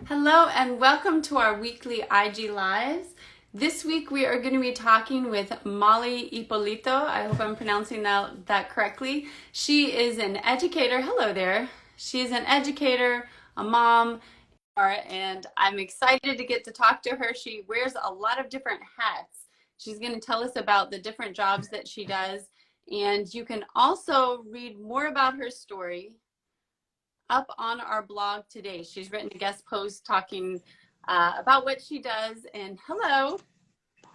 Hello and welcome to our weekly IG Lives. This week we are going to be talking with Molly Ippolito. I hope I'm pronouncing that correctly. She is an educator. Hello there. She is an educator, a mom, and I'm excited to get to talk to her. She wears a lot of different hats. She's going to tell us about the different jobs that she does. And you can also read more about her story up on our blog today. She's written a guest post talking about what she does. And hello.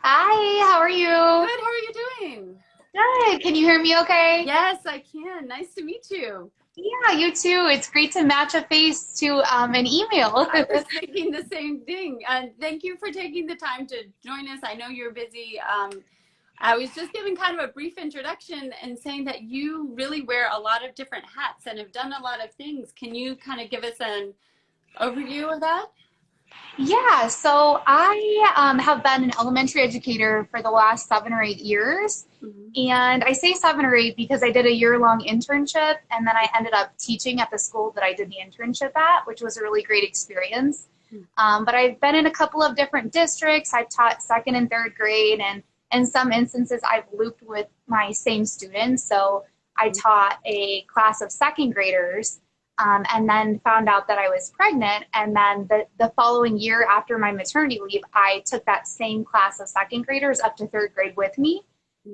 Hi, how are you? Good. How are you doing? Good. Can you hear me okay? Yes, I can. Nice to meet you. Yeah, you too. It's great to match a face to an email. I was thinking the same thing. And thank you for taking the time to join us. I know you're busy. I was just giving kind of a brief introduction and saying that you really wear a lot of different hats and have done a lot of things. Can you kind of give us an overview of that? Yeah, so I have been an elementary educator for the last 7 or 8 years. Mhm. And I say 7 or 8 because I did a year-long internship and then I ended up teaching at the school that I did the internship at, which was a really great experience. But I've been in a couple of different districts. I've taught second and third grade, and in some instances, I've looped with my same students. So I taught a class of second graders, and then found out that I was pregnant. And then the following year after my maternity leave, I took that same class of second graders up to third grade with me.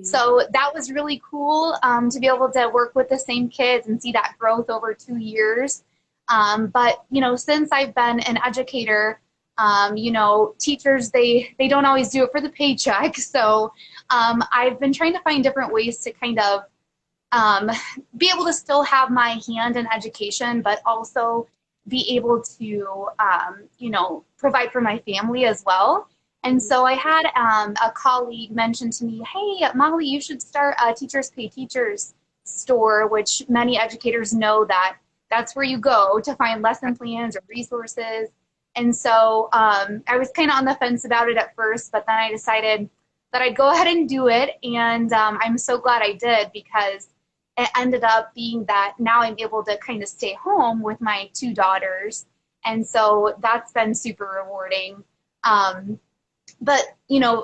So that was really cool to be able to work with the same kids and see that growth over 2 years. But, since I've been an educator, teachers, they don't always do it for the paycheck. So I've been trying to find different ways to kind of be able to still have my hand in education, but also be able to, provide for my family as well. And so I had a colleague mention to me, hey, Molly, you should start a Teachers Pay Teachers store, which many educators know that that's where you go to find lesson plans or resources. And so I was kind of on the fence about it at first, but then I decided that I'd go ahead and do it. And I'm so glad I did, because it ended up being that now I'm able to kind of stay home with my two daughters. And so that's been super rewarding.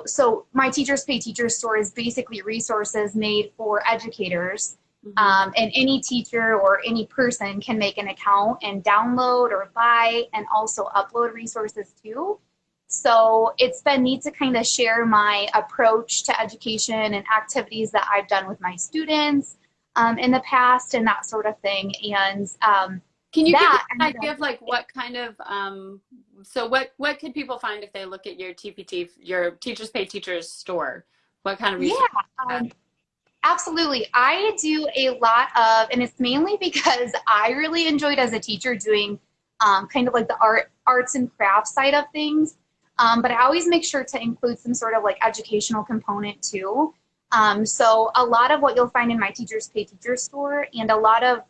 So my Teachers Pay Teachers store is basically resources made for educators. And any teacher or any person can make an account and download or buy and also upload resources too. So it's been neat to kind of share my approach to education and activities that I've done with my students in the past and that sort of thing. And Can you give us that an idea of like what kind of so what could people find if they look at your TPT, your Teachers Pay Teachers store? What kind of Yeah, resources? um, absolutely. I do a lot of, and it's mainly because I really enjoyed as a teacher doing kind of like the arts and crafts side of things. But I always make sure to include some sort of like educational component too. So a lot of what you'll find in my Teachers Pay Teachers store, and a lot of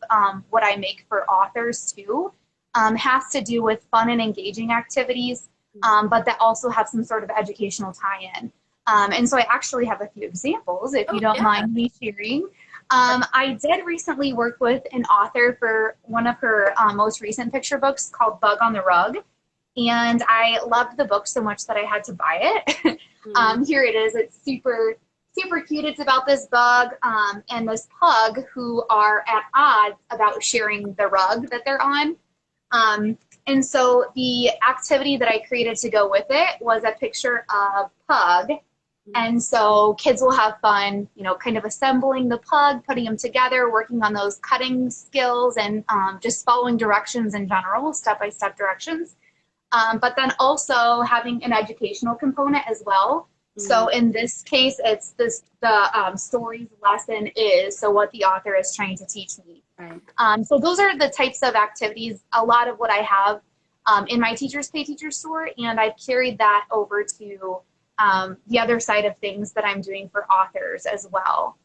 what I make for authors too, has to do with fun and engaging activities, but that also have some sort of educational tie-in. And so I actually have a few examples, if Oh you don't yeah. mind me sharing. I did recently work with an author for one of her most recent picture books called Bug on the Rug. And I loved the book so much that I had to buy it. Here it is. It's super, super cute. It's about this bug and this pug who are at odds about sharing the rug that they're on. And so the activity that I created to go with it was a picture of Pug. And so kids will have fun, kind of assembling the pug, putting them together, working on those cutting skills, and just following directions in general, step-by-step directions. But then also having an educational component as well. So in this case, it's the story's lesson is, so what the author is trying to teach me. Right. So those are the types of activities, a lot of what I have in my Teachers Pay Teachers store, and I've carried that over to the other side of things that I'm doing for authors as well.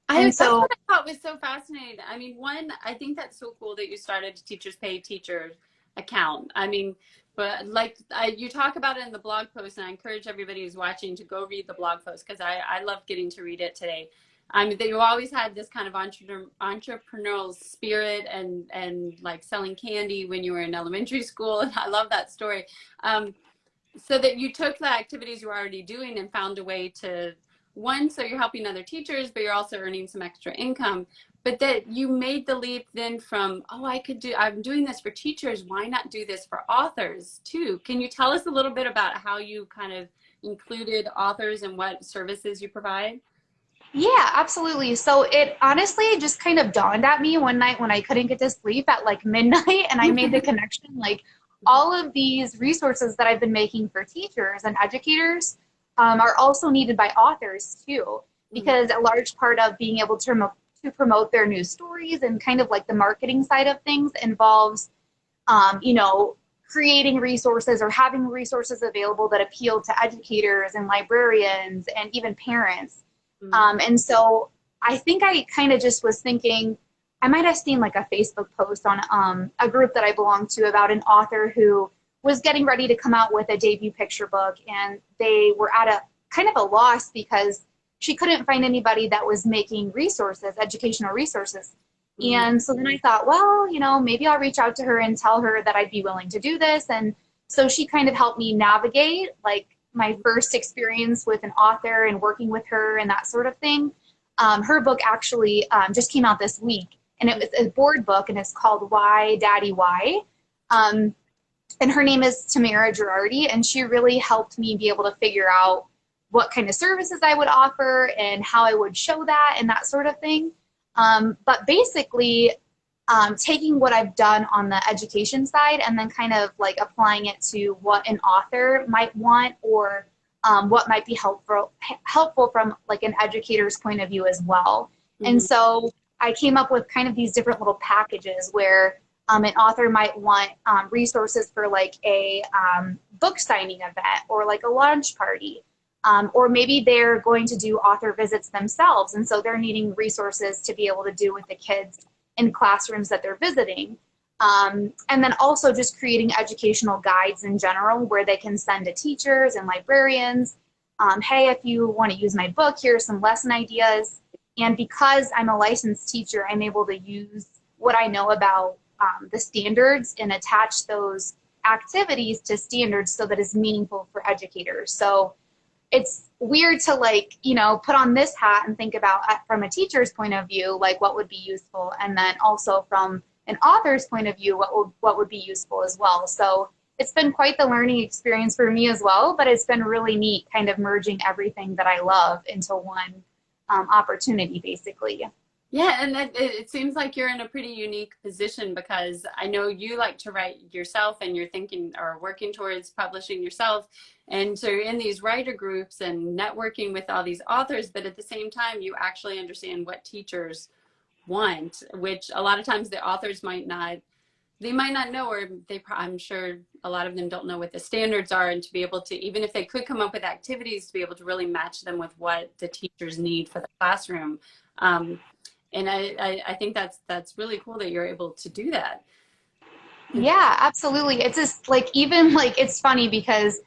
And That's so, what I thought was so fascinating. I mean, one, I think that's so cool that you started Teachers Pay Teachers account. I mean, but like you talk about it in the blog post, and I encourage everybody who's watching to go read the blog post because I love getting to read it today. I mean, that you always had this kind of entrepreneurial spirit and like selling candy when you were in elementary school. And I love that story. Um, so that you took the activities you were already doing and found a way to, one, so you're helping other teachers, but you're also earning some extra income. But that you made the leap then from, oh, I'm doing this for teachers, why not do this for authors too? Can you tell us a little bit about how you kind of included authors and what services you provide? Yeah, absolutely. So it honestly just kind of dawned at me one night when I couldn't get to sleep at like midnight, and I made the connection like all of these resources that I've been making for teachers and educators are also needed by authors too, because a large part of being able to promote their news stories and kind of like the marketing side of things involves, you know, creating resources or having resources available that appeal to educators and librarians and even parents. And so I think I kind of just was thinking, I might have seen like a Facebook post on a group that I belong to about an author who was getting ready to come out with a debut picture book, and they were at a kind of a loss because she couldn't find anybody that was making resources, educational resources. And so then I thought, well, you know, maybe I'll reach out to her and tell her that I'd be willing to do this. And so she kind of helped me navigate like my first experience with an author and working with her and that sort of thing. Her book actually just came out this week, and it was a board book, and it's called Why Daddy Why. And her name is Tamara Girardi, and she really helped me be able to figure out what kind of services I would offer and how I would show that and that sort of thing. But basically, taking what I've done on the education side and then kind of like applying it to what an author might want, or what might be helpful from like an educator's point of view as well. And so I came up with kind of these different little packages where an author might want resources for like a book signing event or like a launch party. Or maybe they're going to do author visits themselves, and so they're needing resources to be able to do with the kids in classrooms that they're visiting. And then also just creating educational guides in general where they can send to teachers and librarians. Hey, if you want to use my book, here are some lesson ideas. And because I'm a licensed teacher, I'm able to use what I know about the standards and attach those activities to standards so that it's meaningful for educators. So it's weird to like, you know, put on this hat and think about from a teacher's point of view, like what would be useful. And then also from an author's point of view, what would be useful as well. So it's been quite the learning experience for me as well, but it's been really neat kind of merging everything that I love into one opportunity, basically. Yeah, and it seems like you're in a pretty unique position because I know you like to write yourself and you're thinking or working towards publishing yourself. And so you're in these writer groups and networking with all these authors, but at the same time, you actually understand what teachers want, which a lot of times the authors might not, they might not know, or I'm sure a lot of them don't know what the standards are, and to be able to, even if they could come up with activities, to be able to really match them with what the teachers need for the classroom. And I think that's really cool that you're able to do that. Yeah, absolutely. It's just like, even like, it's funny because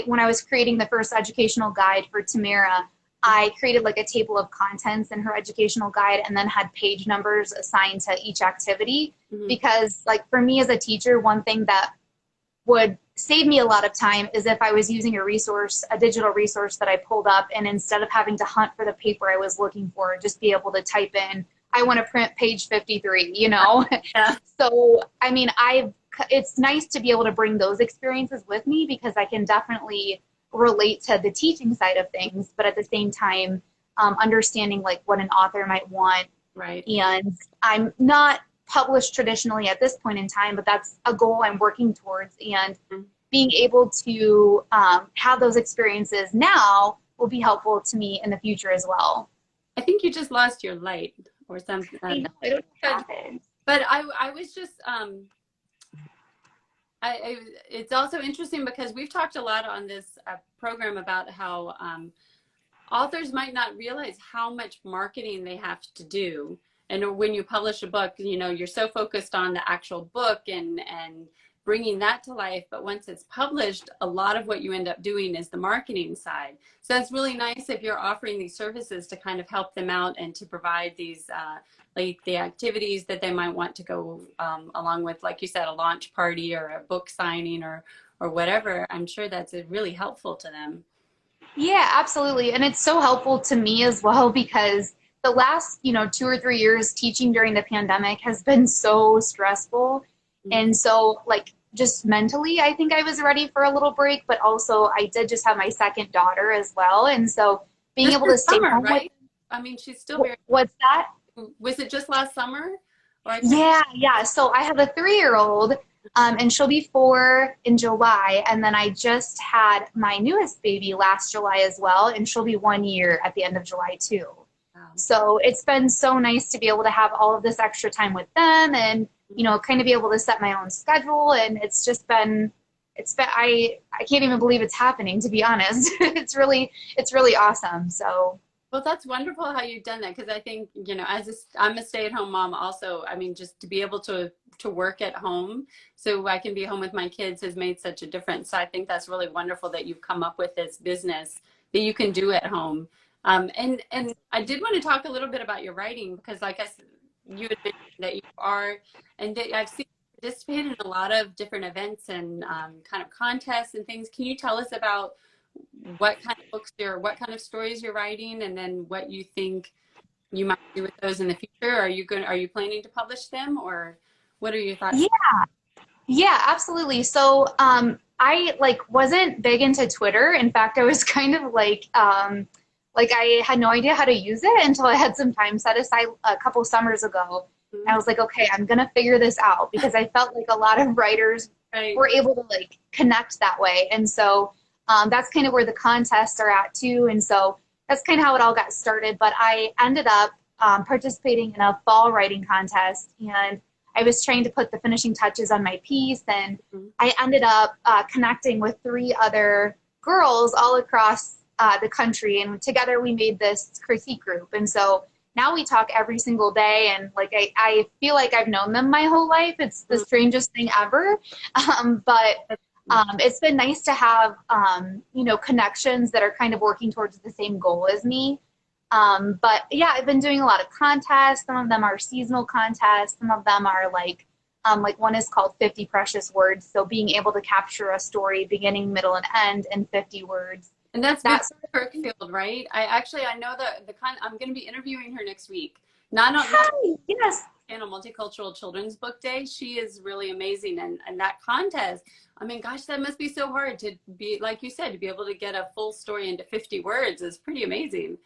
when I was creating the first educational guide for Tamara, I created like a table of contents in her educational guide and then had page numbers assigned to each activity. Because like for me as a teacher, one thing that would save me a lot of time is if I was using a digital resource that I pulled up, and instead of having to hunt for the paper I was looking for, just be able to type in, I want to print page 53, you know? Yeah. So, I mean, it's nice to be able to bring those experiences with me because I can definitely relate to the teaching side of things, but at the same time, understanding like what an author might want. Right. And I'm not published traditionally at this point in time, but that's a goal I'm working towards. And being able to have those experiences now will be helpful to me in the future as well. I think you just lost your light or something. I know, I don't know what happened. But I was just it's also interesting because we've talked a lot on this program about how authors might not realize how much marketing they have to do. And when you publish a book, you know, you're so focused on the actual book and bringing that to life. But once it's published, a lot of what you end up doing is the marketing side. So it's really nice if you're offering these services to kind of help them out and to provide these like the activities that they might want to go along with, like you said, a launch party or a book signing or whatever. I'm sure that's really helpful to them. Yeah, absolutely. And it's so helpful to me as well because the last, 2 or 3 years teaching during the pandemic has been so stressful. And so, like, just mentally, I think I was ready for a little break, but also I did just have my second daughter as well. And so being Just able to this stay summer, home with, right? I mean, she's still very, what's that? was it just last summer? Or I can't, Yeah, yeah. So I have a 3-year-old, and she'll be 4 in July. And then I just had my newest baby last July as well, and she'll be 1 year at the end of July too. wow. So it's been so nice to be able to have all of this extra time with them and, kind of be able to set my own schedule. And I can't even believe it's happening, to be honest. It's really awesome. So. Well, that's wonderful how you've done that because I think, I'm a stay-at-home mom also. I mean, just to be able to work at home so I can be home with my kids has made such a difference. So I think that's really wonderful that you've come up with this business that you can do at home. And I did want to talk a little bit about your writing because, like I said, you had mentioned that you are, and that I've seen you participate in a lot of different events and kind of contests and things. Can you tell us about what kind of books what kind of stories you're writing, and then what you think you might do with those in the future? Are you planning to publish them, or what are your thoughts? Yeah, absolutely. So, I wasn't big into Twitter. In fact, I was kind of like I had no idea how to use it until I had some time set aside a couple summers ago. Mm-hmm. I was like, okay, I'm gonna figure this out because I felt like a lot of writers Right. were able to connect that way. And so that's kind of where the contests are at too. And so that's kind of how it all got started. But I ended up participating in a fall writing contest, and I was trying to put the finishing touches on my piece. And I ended up connecting with 3 other girls all across the country. And together we made this critique group. And so now we talk every single day. And I feel like I've known them my whole life. It's the strangest thing ever. But it's been nice to have, connections that are kind of working towards the same goal as me. But yeah, I've been doing a lot of contests. Some of them are seasonal contests. Some of them are like one is called 50 Precious Words. So being able to capture a story beginning, middle, and end in 50 words. And that's Kirkfield, right? I know I'm going to be interviewing her next week. Not on Yes. Multicultural Children's Book Day. She is really amazing, and that contest. I mean, gosh, that must be so hard to be, like you said, to be able to get a full story into 50 words is pretty amazing.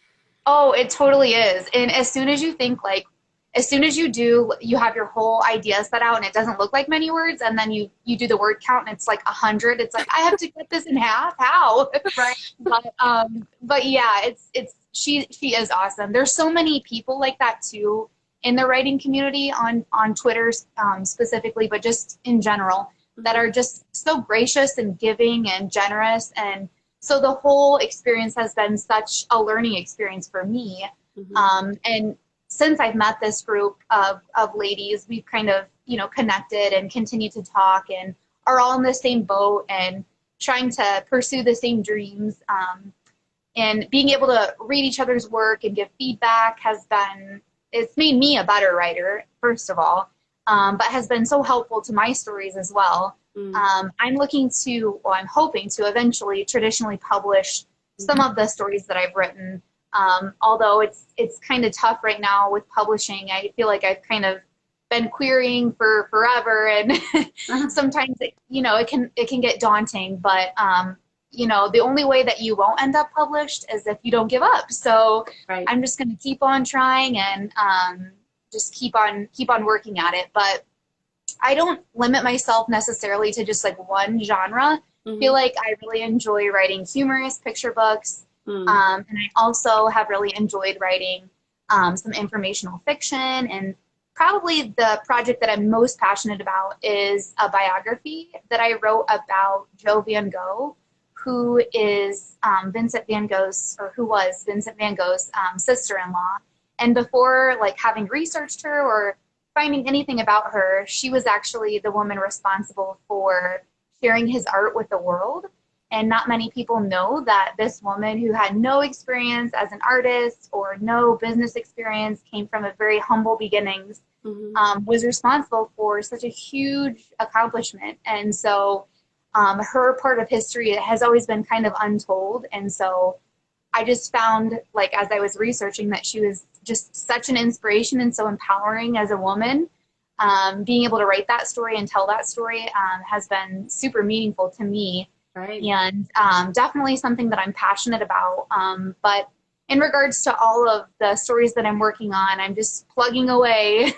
Oh, it totally is. And as soon as you think as soon as you have your whole idea set out and it doesn't look like many words, and then you do the word count and it's like 100. It's like, I have to cut this in half. How? Right. But yeah, she is awesome. There's so many people like that too in the writing community on Twitter specifically, but just in general, that are just so gracious and giving and generous. And so the whole experience has been such a learning experience for me. And since I've met this group of ladies, we've kind of, connected and continued to talk and are all in the same boat and trying to pursue the same dreams. And being able to read each other's work and give feedback it's made me a better writer, first of all, but has been so helpful to my stories as well. I'm hoping to eventually traditionally publish some of the stories that I've written. Although it's kind of tough right now with publishing. I feel like I've kind of been querying for forever, and sometimes it can get daunting. But the only way that you won't end up published is if you don't give up. So right. I'm just going to keep on trying and just keep on working at it. But I don't limit myself necessarily to just one genre. I feel like I really enjoy writing humorous picture books. And I also have really enjoyed writing some informational fiction. And probably the project that I'm most passionate about is a biography that I wrote about Jo Van Gogh, who is Vincent Van Gogh's sister-in-law. And before having researched her or finding anything about her, she was actually the woman responsible for sharing his art with the world. And not many people know that this woman who had no experience as an artist or no business experience, came from a very humble beginnings, was responsible for such a huge accomplishment. And so her part of history has always been kind of untold. And so I just found, like, as I was researching, that she was just such an inspiration and so empowering as a woman. Being able to write that story and tell that story has been super meaningful to me. Right. And definitely something that I'm passionate about. But in regards to all of the stories that I'm working on, I'm just plugging away.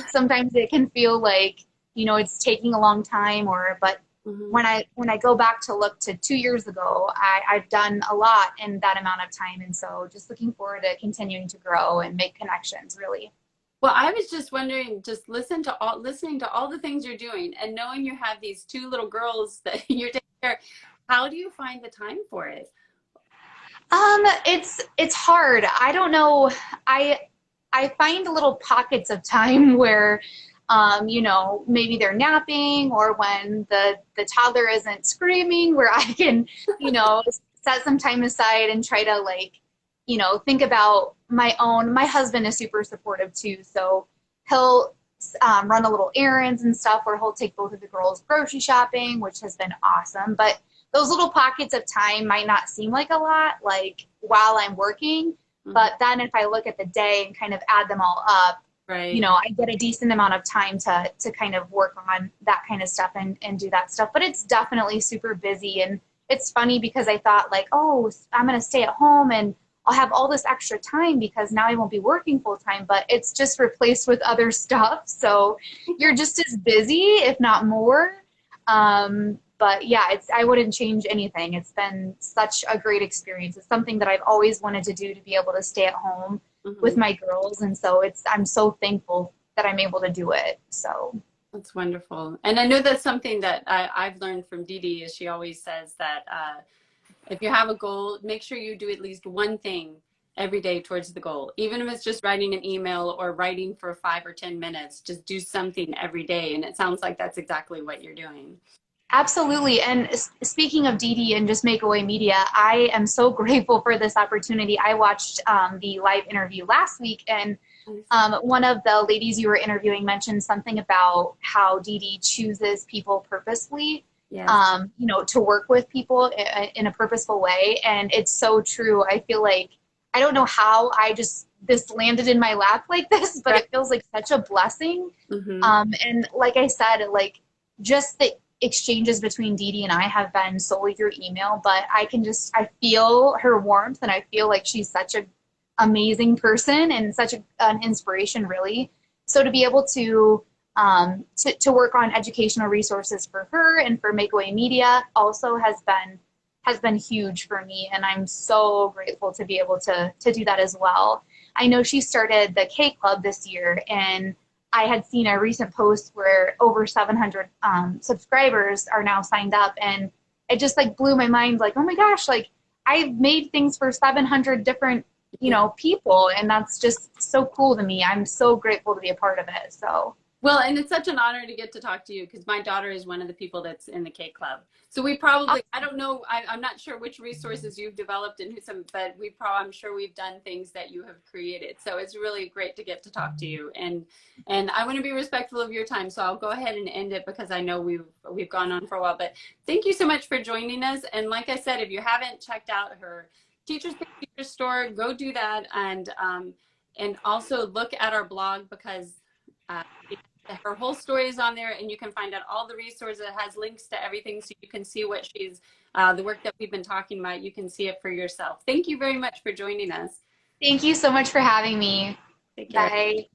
Sometimes it can feel like, it's taking a long time, but when I go back to look to 2 years ago, I've done a lot in that amount of time. And so just looking forward to continuing to grow and make connections, really. Well, I was just wondering, just listening to all the things you're doing and knowing you have these two little girls that you're taking care of, how do you find the time for it? It's hard. I don't know. I find little pockets of time where, maybe they're napping, or when the toddler isn't screaming, where I can, set some time aside and try to, think about my husband is super supportive too. So he'll run a little errands and stuff, where he'll take both of the girls grocery shopping, which has been awesome. But those little pockets of time might not seem like a lot, like while I'm working. But then if I look at the day and kind of add them all up, right, I get a decent amount of time to kind of work on that kind of stuff and do that stuff. But it's definitely super busy. And it's funny because I thought, like, oh, I'm going to stay at home and I'll have all this extra time because now I won't be working full time, but it's just replaced with other stuff. So you're just as busy, if not more. But yeah, I wouldn't change anything. It's been such a great experience. It's something that I've always wanted to do, to be able to stay at home with my girls. And so I'm so thankful that I'm able to do it. So that's wonderful. And I know that's something that I've learned from Dee Dee, is she always says that if you have a goal, make sure you do at least one thing every day towards the goal. Even if it's just writing an email or writing for 5 or 10 minutes, just do something every day. And it sounds like that's exactly what you're doing. absolutely. And speaking of Dee Dee and just Makeaway Media, I am so grateful for this opportunity. I watched the live interview last week, and one of the ladies you were interviewing mentioned something about how Dee Dee chooses people purposely, Yes. To work with people in a purposeful way. And it's so true. I feel like, I don't know how this landed in my lap like this, but it feels like such a blessing. And like I said, like, just the exchanges between Dee Dee and I have been solely through email, but I feel her warmth, and I feel like she's such an amazing person and such an inspiration, really. So to be able to work on educational resources for her and for Makeaway Media also has been huge for me, and I'm so grateful to be able to do that as well. I know she started the K Club this year, and I had seen a recent post where over 700 subscribers are now signed up, and it just blew my mind. Like, oh my gosh, I've made things for 700 different people, and that's just so cool to me. I'm so grateful to be a part of it. So. Well, and it's such an honor to get to talk to you, because my daughter is one of the people that's in the K Club. So we probably, I don't know, I'm not sure which resources you've developed and but I'm sure we've done things that you have created. So it's really great to get to talk to you. And I want to be respectful of your time. So I'll go ahead and end it, because I know we've gone on for a while. But thank you so much for joining us. And like I said, if you haven't checked out her Teachers Pay Teachers store, go do that. And also look at our blog, because her whole story is on there, and you can find out all the resources. It has links to everything, so you can see what the work that we've been talking about. You can see it for yourself. Thank you very much for joining us. Thank you so much for having me. Take care. Bye.